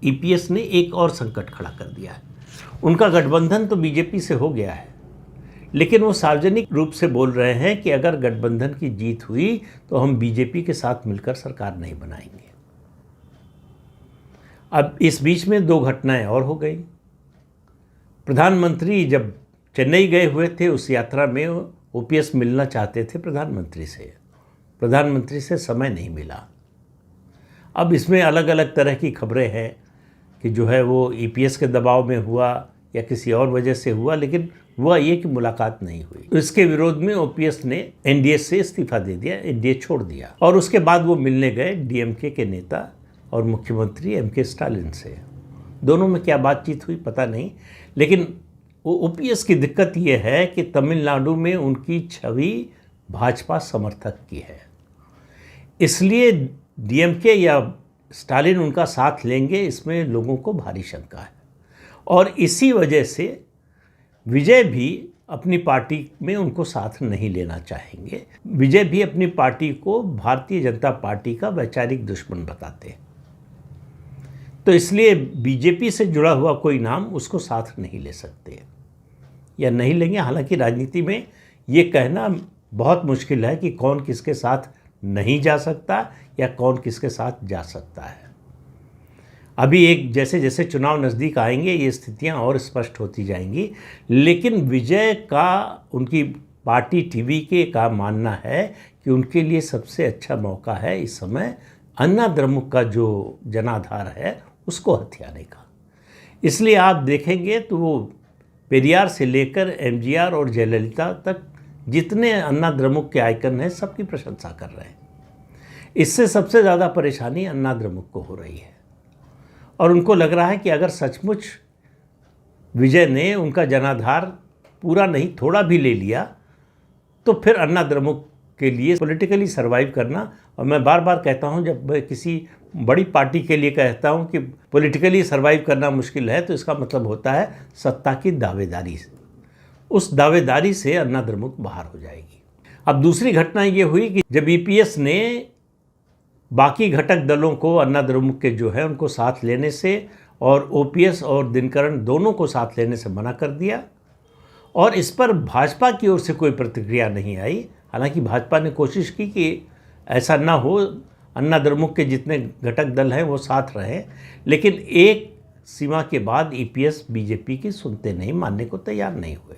EPS ने एक और संकट खड़ा कर दिया है। उनका गठबंधन तो बीजेपी से हो गया है, लेकिन वो सार्वजनिक रूप से बोल रहे हैं कि अगर गठबंधन की जीत हुई तो हम बीजेपी के साथ मिलकर सरकार नहीं बनाएंगे। अब इस बीच में दो घटनाएं और हो गई। प्रधानमंत्री जब चेन्नई गए हुए थे, उस यात्रा में ओपीएस मिलना चाहते थे प्रधानमंत्री से समय नहीं मिला। अब इसमें अलग अलग तरह की खबरें हैं कि जो है वो ईपीएस के दबाव में हुआ या किसी और वजह से हुआ, लेकिन हुआ ये कि मुलाकात नहीं हुई। इसके विरोध में ओपीएस ने एनडीए से इस्तीफा दे दिया, एनडीए छोड़ दिया, और उसके बाद वो मिलने गए डीएमके के नेता और मुख्यमंत्री एमके स्टालिन से। दोनों में क्या बातचीत हुई पता नहीं, लेकिन ओपीएस की दिक्कत ये है कि तमिलनाडु में उनकी छवि भाजपा समर्थक की है, इसलिए डीएमके या स्टालिन उनका साथ लेंगे, इसमें लोगों को भारी शंका है। और इसी वजह से विजय भी अपनी पार्टी में उनको साथ नहीं लेना चाहेंगे। विजय भी अपनी पार्टी को भारतीय जनता पार्टी का वैचारिक दुश्मन बताते हैं, तो इसलिए बीजेपी से जुड़ा हुआ कोई नाम उसको साथ नहीं ले सकते या नहीं लेंगे। हालांकि राजनीति में ये कहना बहुत मुश्किल है कि कौन किसके साथ नहीं जा सकता या कौन किसके साथ जा सकता है। अभी जैसे जैसे चुनाव नज़दीक आएंगे ये स्थितियां और स्पष्ट होती जाएंगी, लेकिन विजय का उनकी पार्टी टीवी का मानना है कि उनके लिए सबसे अच्छा मौका है इस समय अन्ना द्रमुक का जो जनाधार है उसको हथियाने का। इसलिए आप देखेंगे तो वो पेरियार से लेकर एमजीआर और जयललिता तक जितने अन्ना द्रमुक के आइकन हैं सबकी प्रशंसा कर रहे हैं। इससे सबसे ज़्यादा परेशानी अन्ना द्रमुक को हो रही है, और उनको लग रहा है कि अगर सचमुच विजय ने उनका जनाधार पूरा नहीं थोड़ा भी ले लिया तो फिर अन्ना द्रमुक के लिए पॉलिटिकली सर्वाइव करना, और मैं बार बार कहता हूं, जब मैं किसी बड़ी पार्टी के लिए कहता हूं कि पॉलिटिकली सर्वाइव करना मुश्किल है, तो इसका मतलब होता है सत्ता की दावेदारी से। उस दावेदारी से अन्ना द्रमुक बाहर हो जाएगी। अब दूसरी घटना ये हुई कि जब ईपीएस ने बाकी घटक दलों को अन्ना द्रमुक के जो है उनको साथ लेने से और ओपीएस और दिनकरन दोनों को साथ लेने से मना कर दिया, और इस पर भाजपा की ओर से कोई प्रतिक्रिया नहीं आई। हालांकि भाजपा ने कोशिश की कि ऐसा ना हो, अन्ना द्रमुक के जितने घटक दल हैं वो साथ रहें, लेकिन एक सीमा के बाद ईपीएस बीजेपी की सुनते नहीं, मानने को तैयार नहीं हुए।